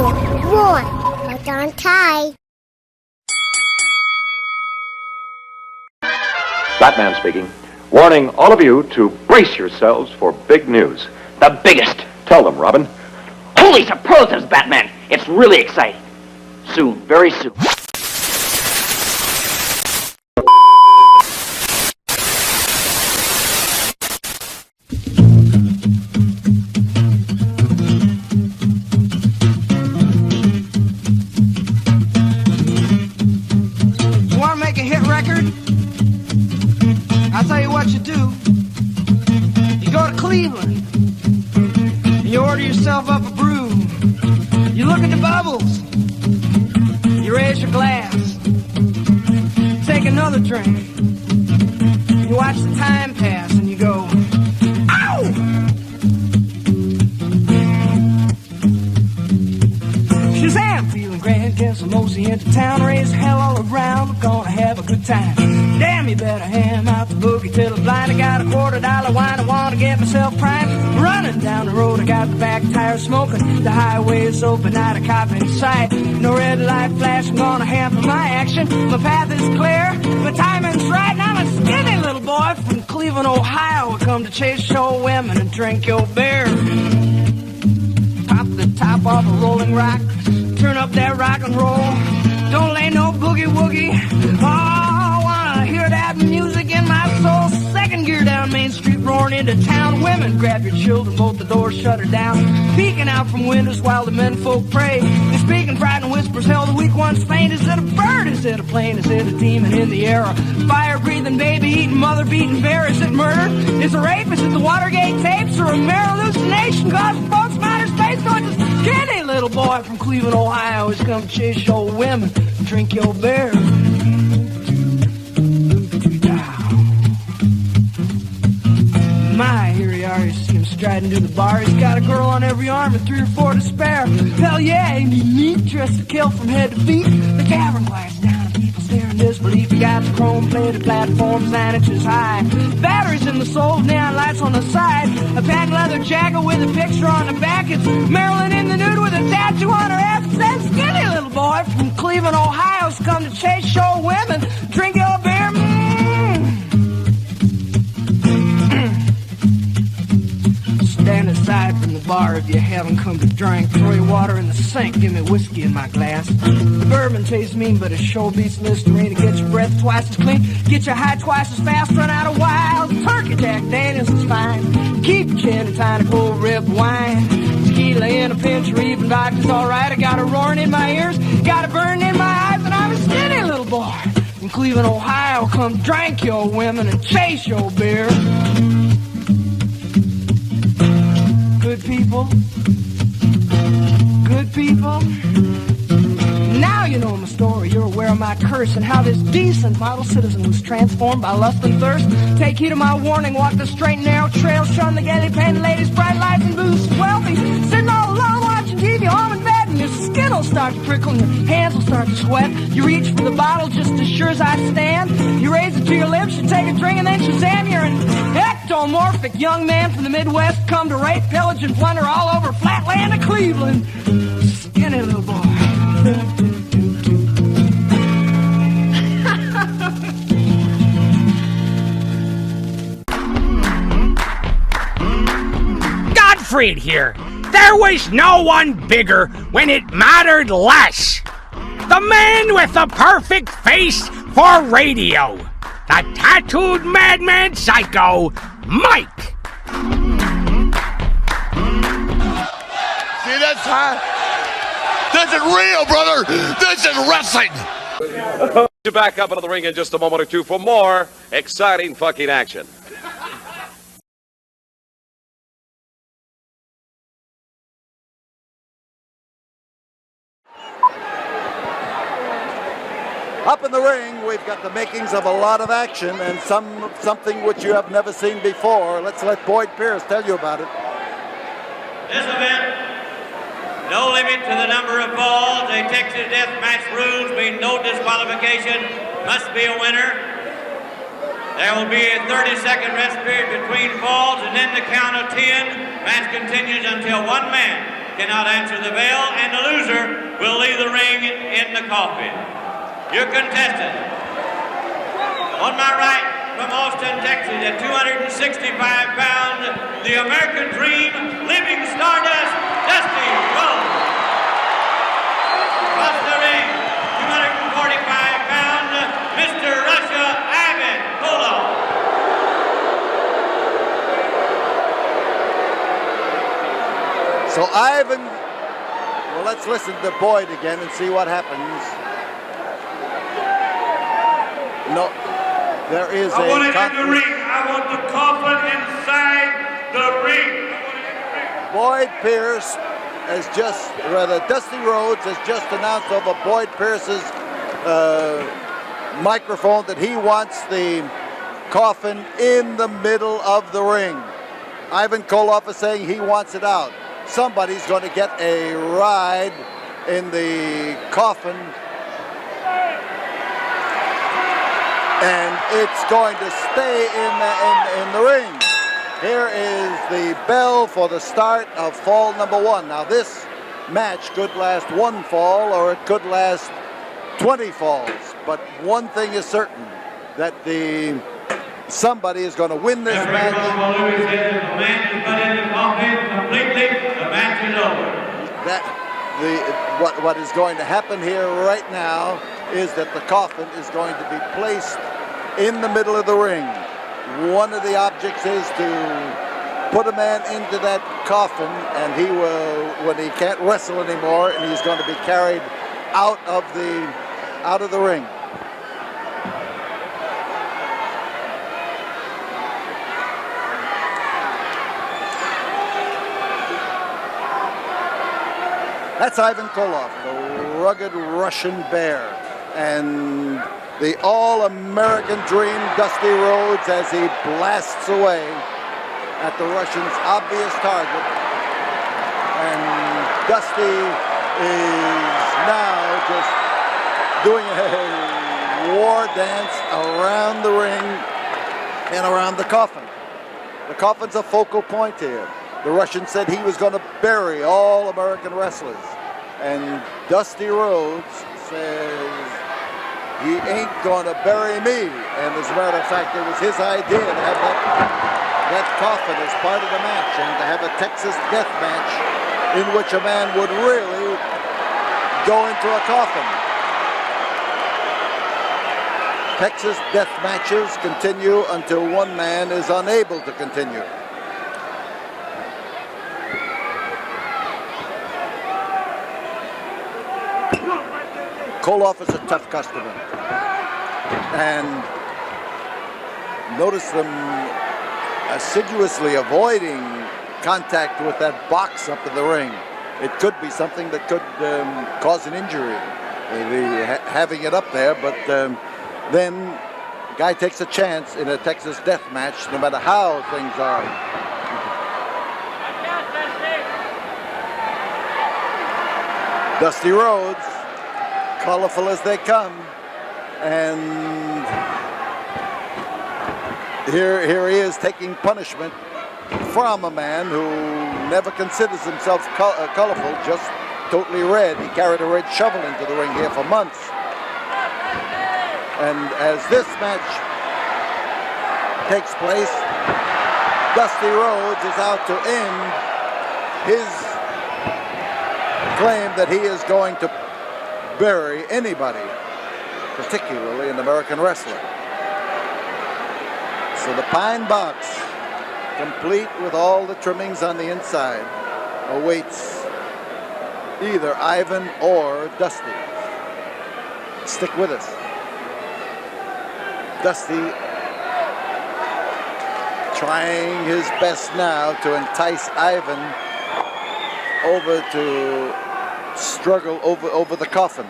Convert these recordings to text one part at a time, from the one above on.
1. Hold on tight. Batman speaking. Warning all of you to brace yourselves for big news. The biggest. Tell them, Robin. Holy superlatives, Batman. It's really exciting. Soon, very soon. You want to make a hit record? I'll tell you what you do. You go to Cleveland. You order yourself up a brew. You look at the bubbles. You raise your glass. Take another drink. You watch the time pass and you go, ow! Shazam! Feeling grand, get some mosey into town. Raise hell all around. We're gonna have a good time. Damn, you better ham out the boogie till I'm blind. I got a $quarter wine, I wanna get myself primed. Running down the road, I got the back tire smoking. The highway is open, not a cop in sight. No red light flash, I'm gonna hamper my action. My path is clear, my timing's right. And I'm a skinny little boy from Cleveland, Ohio. I come to chase show women and drink your beer. Pop the top off a rolling rock, turn up that rock and roll. Don't lay no boogie woogie. Oh, wanna hear that music in my soul. Second gear down Main Street, roaring into town. Women, grab your children, both the doors shut her down. Peeking out from windows while the men folk pray. They're speaking frightened whispers, hell, the weak ones faint. Is it a bird? Is it a plane? Is it a demon in the air? A fire-breathing, baby-eating, mother-beating bear? Is it murder? Is it rape? Is it the Watergate tapes? Or a mere hallucination? Cause folks from outer space going to skinny little boy from Cleveland, Ohio is come chase your women and drink your beer. My, here he are, you see him striding to the bar. He's got a girl on every arm and 3 or 4 to spare. Hell yeah, ain't he neat, dressed to kill from head to feet. The tavern quiets down and people stare in disbelief. He got the chrome-plated platforms 9 inches high. Batteries in the soles, neon lights on the side. A patent leather jacket with a picture on the back. It's Marilyn in the nude with a tattoo on her ass. That skinny little boy from Cleveland, Ohio's come to chase show women, drink your beer. Stand aside from the bar if you haven't come to drink. Throw your water in the sink, give me whiskey in my glass. The bourbon tastes mean, but it sure beats Listerine. To get your breath twice as clean, get your high twice as fast, run out of wild. Turkey Jack Daniels is fine. Keep your chin and tiny cold rib wine. Tequila in a pinch or even vodka's alright. I got a roaring in my ears, got a burning in my eyes, and I'm a skinny little boy from Cleveland, Ohio. Come drink your women and chase your beer. Good people, good people. Now you know my story, you're aware of my curse and how this decent model citizen was transformed by lust and thirst. Take heed of my warning, walk the straight and narrow trail, shun the gaily painted ladies, bright lights and booze. Wealthy, sitting all alone watching TV, home in bed, and your skin will start to prickle and your hands will start to sweat. You reach for the bottle just as sure as I stand. You raise it to your lips, you take a drink, and then Shazam, you're an ectomorphic young man from the Midwest, come to rape, pillage, and plunder all over flatland of Cleveland. Skinny little boy. Godfried here. There was no one bigger when it mattered less. The man with the perfect face for radio. The tattooed madman psycho, Mike. See, that's high. This is real, brother. This is wrestling. To back up into the ring in just a moment or two for more exciting fucking action. Up in the ring, we've got the makings of a lot of action and something which you have never seen before. Let's let Boyd Pierce tell you about it. This event, no limit to the number of falls. A Texas death match rules mean no disqualification, must be a winner. There will be a 30-second rest period between falls, and then the count of 10. Match continues until one man cannot answer the bell, and the loser will leave the ring in the coffin. Your contestant, on my right, from Austin, Texas, at 265 pounds, the American Dream, Living Stardust, Dusty Rhodes. Across the ring, 245 pounds, Mr. Russia, Ivan Koloff. So Ivan, well, let's listen to Boyd again and see what happens. No, there is I want it in the ring. I want the coffin inside the ring. Boyd Pierce has just, rather Dusty Rhodes has just announced over Boyd Pierce's microphone that he wants the coffin in the middle of the ring. Ivan Koloff is saying he wants it out. Somebody's going to get a ride in the coffin, and it's going to stay in the ring. Here is the bell for the start of fall number 1. Now this match could last 1 fall or it could last 20 falls, but one thing is certain, that somebody is going to win this match. What is going to happen here right now is that the coffin is going to be placed in the middle of the ring. One of the objects is to put a man into that coffin, and he will, when he can't wrestle anymore, and he's going to be carried out of the ring. That's Ivan Koloff, the rugged Russian bear, and the all-American Dream, Dusty Rhodes, as he blasts away at the Russian's obvious target. And Dusty is now just doing a war dance around the ring and around the coffin. The coffin's a focal point here. The Russian said he was going to bury all American wrestlers. And Dusty Rhodes says, he ain't going to bury me. And as a matter of fact, it was his idea to have that coffin as part of the match, and to have a Texas death match in which a man would really go into a coffin. Texas death matches continue until one man is unable to continue. Koloff is a tough customer, and notice them assiduously avoiding contact with that box up in the ring. It could be something that could cause an injury, having it up there, but then the guy takes a chance in a Texas death match, no matter how things are. Dusty Rhodes, colorful as they come, and here he is taking punishment from a man who never considers himself colorful, just totally red. He carried a red shovel into the ring here for months. And as this match takes place, Dusty Rhodes is out to end his claim that he is going to bury anybody, particularly an American wrestler. So the pine box, complete with all the trimmings on the inside, awaits either Ivan or Dusty. Stick with us. Dusty trying his best now to entice Ivan over to struggle over the coffin.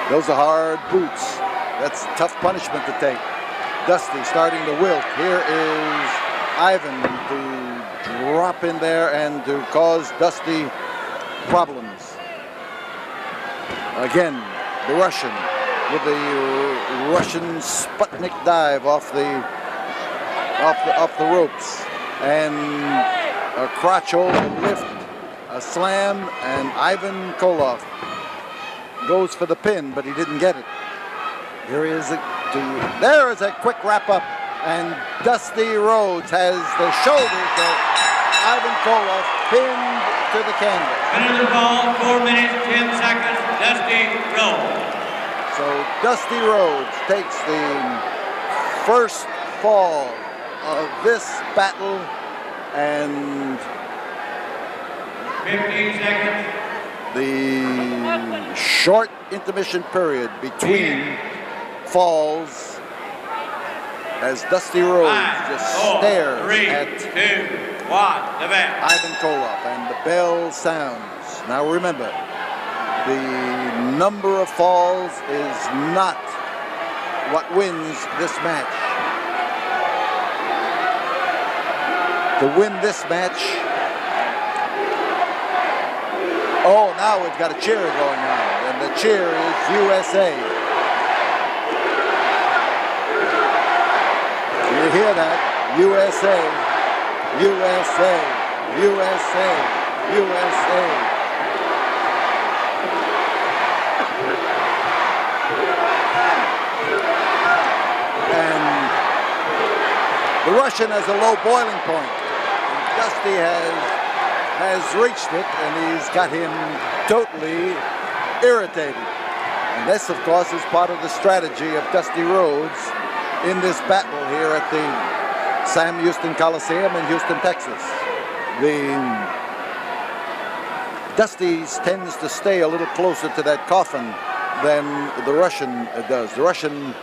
Those are hard boots. That's tough punishment to take. Dusty starting to wilt. Here is Ivan to drop in there and to cause Dusty problems. Again, the Russian with the Russian Sputnik dive off the ropes, and a crotch hold, a lift, a slam, and Ivan Koloff goes for the pin, but he didn't get it. There is a quick wrap up, and Dusty Rhodes has the shoulders of Ivan Koloff pinned to the canvas. Winner of the ball, 4 minutes, 10 seconds, Dusty Rhodes. So Dusty Rhodes takes the first fall of this battle, and 15 seconds. The short intermission period between falls as Dusty Rhodes just stares at 3, 2, 1, the bell. Ivan Koloff, and the bell sounds. Now remember, the number of falls is not what wins this match. To win this match, oh, now we've got a cheer going on, and the cheer is USA. You hear that? USA, USA, USA, USA. And the Russian has a low boiling point. Dusty has reached it, and he's got him totally irritated. And this, of course, is part of the strategy of Dusty Rhodes in this battle here at the Sam Houston Coliseum in Houston, Texas. Dusty tends to stay a little closer to that Coffin than the Russian does. The Russian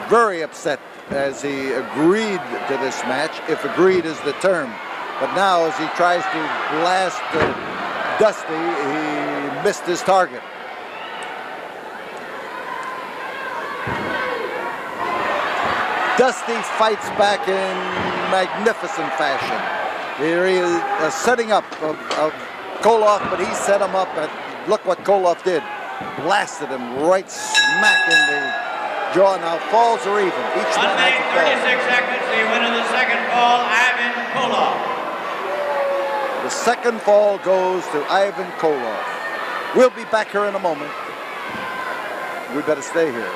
very upset as he agreed to this match, if agreed is the term. But now, as he tries to blast Dusty, he missed his target. Dusty fights back in magnificent fashion. Here he is setting up of Koloff, but he set him up, and look what Koloff did. Blasted him right smack in the jaw. Now falls are even. Each 1 one has minute, a fall. 36 seconds, the winner of the second fall, Ivan Koloff. The second fall goes to Ivan Koloff. We'll be back here in a moment. We better stay here.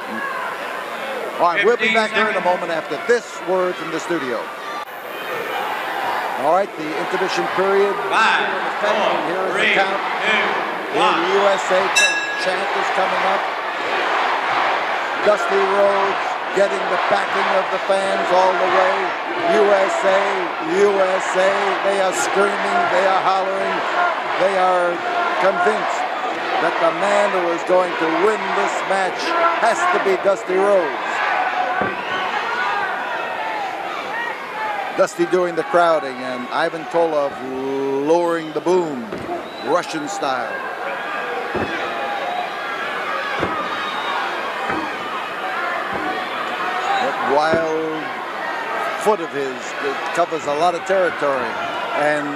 All right, we'll be back here in a moment after this word from the studio. All right, the intermission period. 5, 4, here is 3, the count. 2, 1. The USA chant is coming up. Dusty Rhodes getting the backing of the fans all the way. USA, USA. They are screaming, they are hollering. They are convinced that the man who is going to win this match has to be Dusty Rhodes. Dusty doing the crowding, and Ivan Koloff lowering the boom, Russian style. That wild foot of his covers a lot of territory. And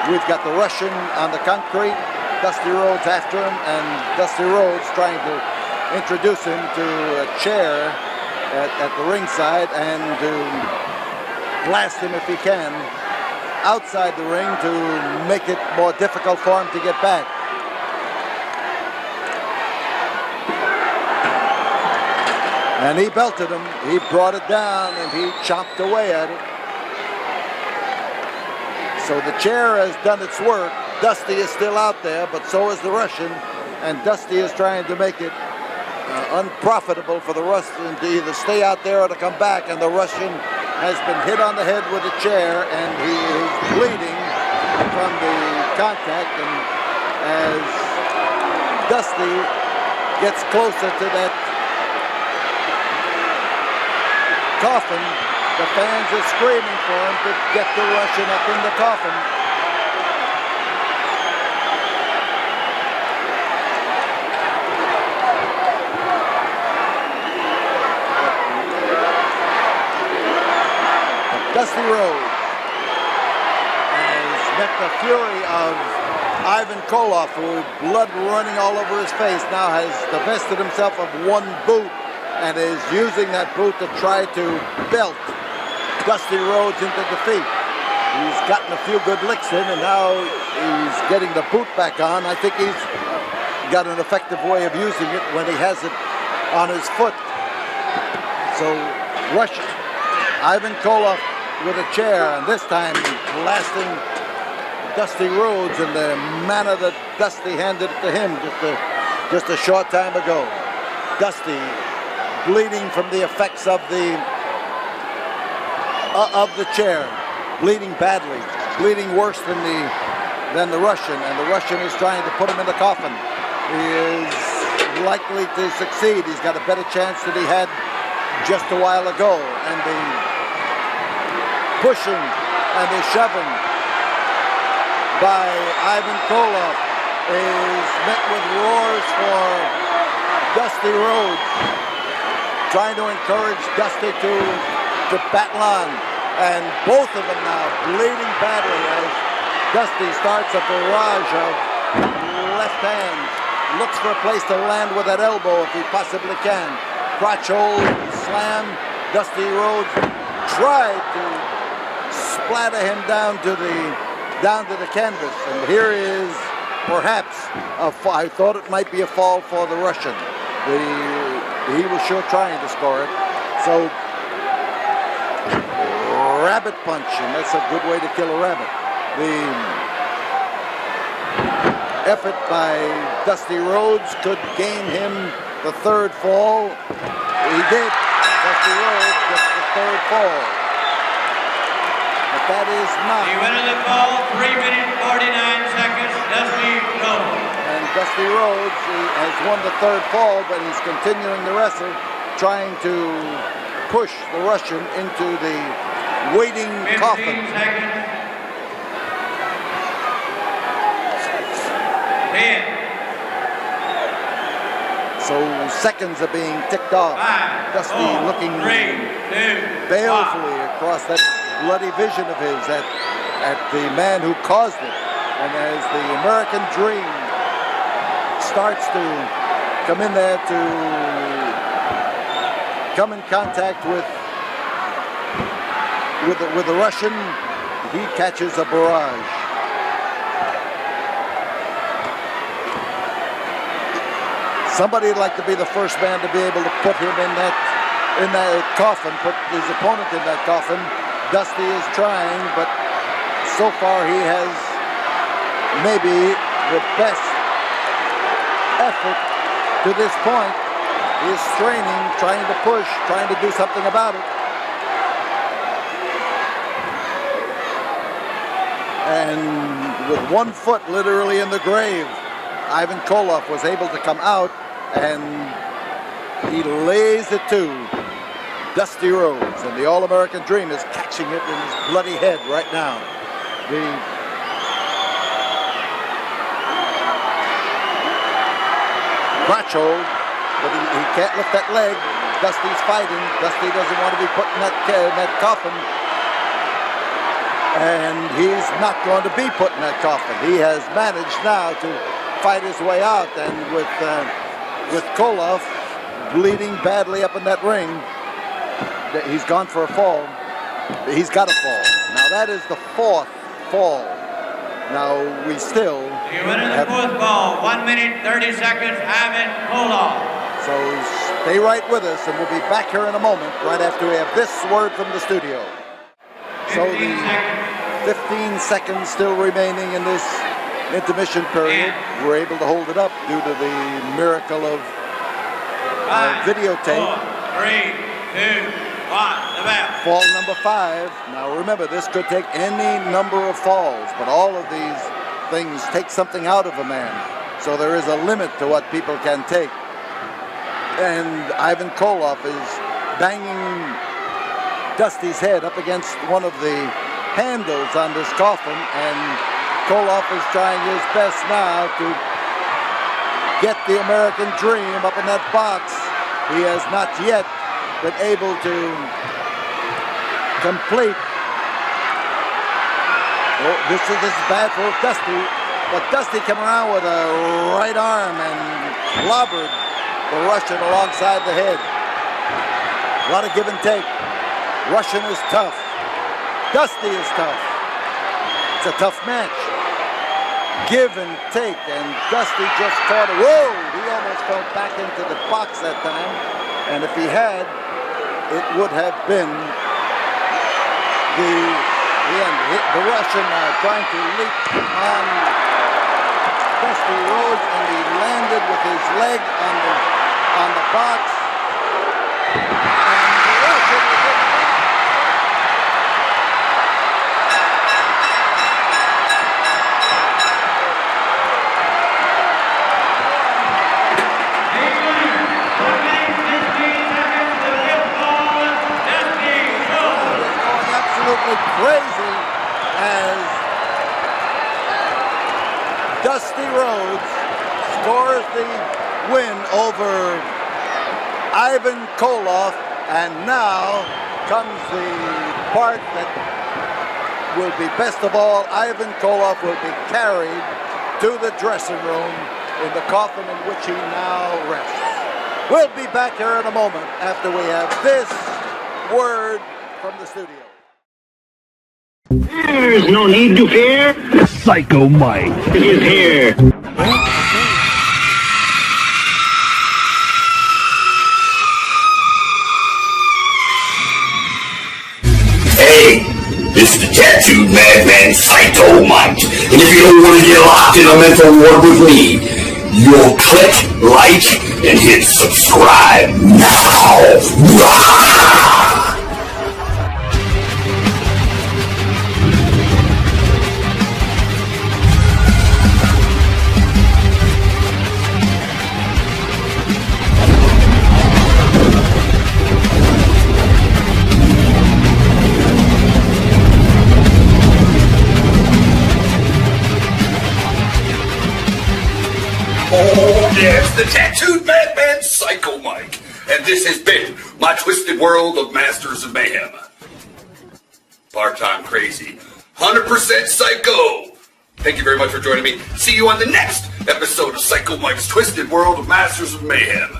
we've got the Russian on the concrete, Dusty Rhodes after him, and Dusty Rhodes trying to introduce him to a chair at the ringside and to blast him if he can outside the ring to make it more difficult for him to get back. And he belted him, he brought it down, and he chopped away at it. So the chair has done its work. Dusty is still out there, but so is the Russian, and Dusty is trying to make it unprofitable for the Russian to either stay out there or to come back, and the Russian has been hit on the head with a chair, and he is bleeding from the contact. And as Dusty gets closer to that Coffin, the fans are screaming for him to get the Russian up in the coffin. Dusty Rhodes has met the fury of Ivan Koloff, with blood running all over his face, now has divested himself of one boot and is using that boot to try to belt Dusty Rhodes into defeat. He's gotten a few good licks in, and now he's getting the boot back on. I think he's got an effective way of using it when he has it on his foot. So, Ivan Koloff with a chair, and this time blasting Dusty Rhodes in the manner that Dusty handed it to him just a short time ago. Dusty bleeding from the effects of the chair, bleeding badly, bleeding worse than the Russian, and the Russian is trying to put him in the coffin. He is likely to succeed. He's got a better chance than he had just a while ago, and the pushing and the shoving by Ivan Koloff is met with roars for Dusty Rhodes, trying to encourage Dusty to battle on, and both of them now bleeding badly as Dusty starts a barrage of left hands, looks for a place to land with that elbow if he possibly can. Crotch hold, slam. Dusty Rhodes tried to splatter him down to the canvas, and here is perhaps I thought it might be a fall for the Russian. He was sure trying to score it. So rabbit punch, and that's a good way to kill a rabbit. The effort by Dusty Rhodes could gain him the third fall. He did. Dusty Rhodes gets the third fall. But that is not. The winner of the fall, 3 minutes 49 seconds, Dusty Rhodes. And Dusty Rhodes has won the third fall, but he's continuing to wrestle, trying to push the Russian into the waiting 15 coffin. seconds. 10. So seconds are being ticked off. 5, Dusty 4, looking 3, 2, balefully across that bloody vision of his at the man who caused it. And as the American Dream starts to come in there to come in contact with the Russian, he catches a barrage. Somebody'd like to be the first man to be able to put him in that coffin, put his opponent in that coffin. Dusty is trying, but so far he has maybe the best effort to this point. He is straining, trying to push, trying to do something about it. And with one foot literally in the grave, Ivan Koloff was able to come out, and he lays it to Dusty Rhodes, and the All-American Dream is catching it in his bloody head right now. The crotch hold, but he can't lift that leg. Dusty's fighting. Dusty doesn't want to be put in that coffin, and he's not going to be put in that coffin. He has managed now to fight his way out, and with Koloff bleeding badly up in that ring, he's gone for a fall. He's got a fall. Now that is the fourth fall. Now we still The winner of the fourth fall, 1 minute 30 seconds, Ivan Koloff. So stay right with us, and we'll be back here in a moment, right after we have this word from the studio. So the 15 seconds still remaining in this intermission period. We're able to hold it up due to the miracle of videotape. 4, 3, 2, 1, the bell. Fall number 5. Now remember, this could take any number of falls, but all of these things take something out of a man. So there is a limit to what people can take. And Ivan Koloff is banging Dusty's head up against one of the handles on this coffin, and Koloff is trying his best now to get the American Dream up in that box. He has not yet been able to complete. Oh, this is bad for Dusty. But Dusty came around with a right arm and clobbered the Russian alongside the head. A lot of give and take. Russian is tough. Dusty is tough. It's a tough match. Give and take, and Dusty just caught it. Whoa! He almost fell back into the box that time, and if he had, it would have been the end. The Russian trying to leap on Dusty Rhodes, and he landed with his leg on the box. And the Russian was in the box. Crazy as Dusty Rhodes scores the win over Ivan Koloff, and now comes the part that will be best of all. Ivan Koloff will be carried to the dressing room in the coffin in which he now rests. We'll be back here in a moment after we have this word from the studio. There's no need to fear. Psycho Mike is here. Hey, this is the tattooed madman Psycho Mike. And if you don't want to get locked in a mental ward with me, you'll click like and hit subscribe now. Oh, yes, the tattooed madman Psycho Mike. And this has been my twisted world of Masters of Mayhem. Part-time crazy, 100% psycho. Thank you very much for joining me. See you on the next episode of Psycho Mike's Twisted World of Masters of Mayhem.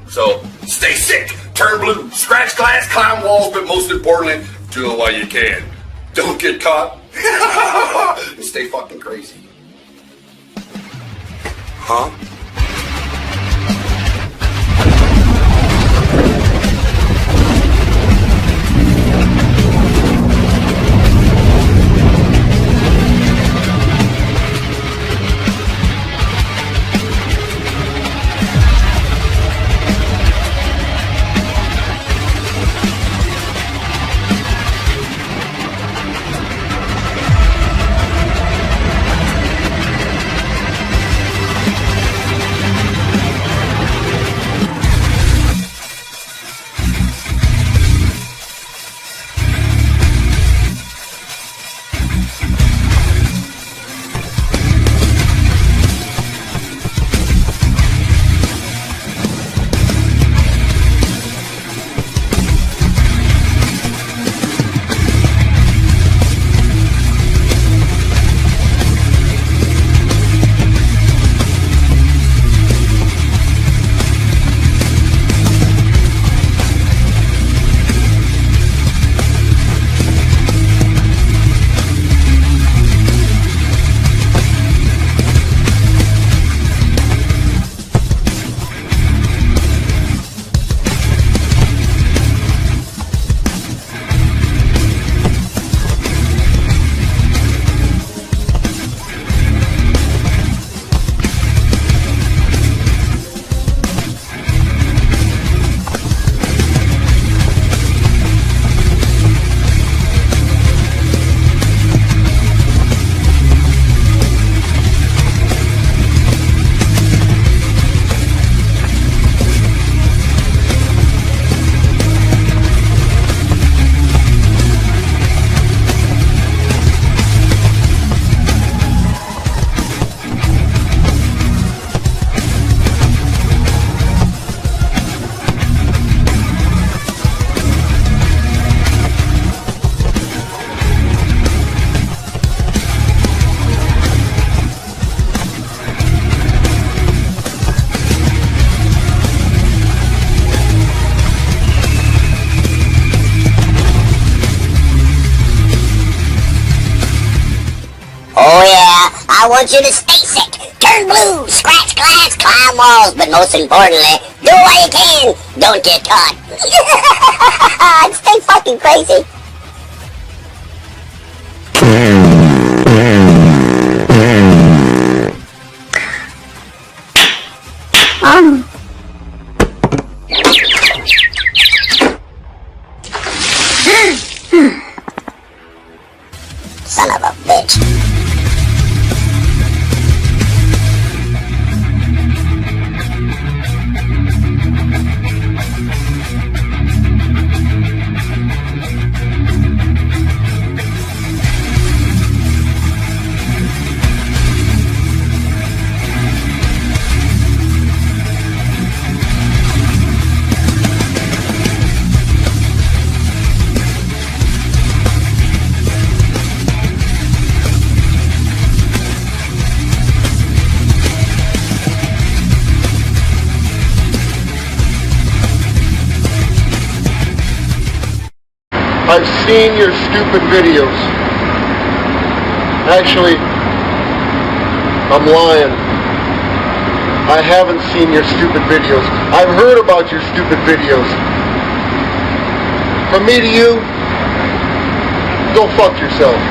So, stay sick, turn blue, scratch glass, climb walls, but most importantly, do it while you can. Don't get caught. And stay fucking crazy. Huh? I want you to stay sick, turn blue, scratch glass, climb walls, but most importantly, do what you can. Don't get caught. Stay fucking crazy. Son of a bitch. I've seen your stupid videos. Actually, I'm lying. I haven't seen your stupid videos. I've heard about your stupid videos. From me to you, go fuck yourself.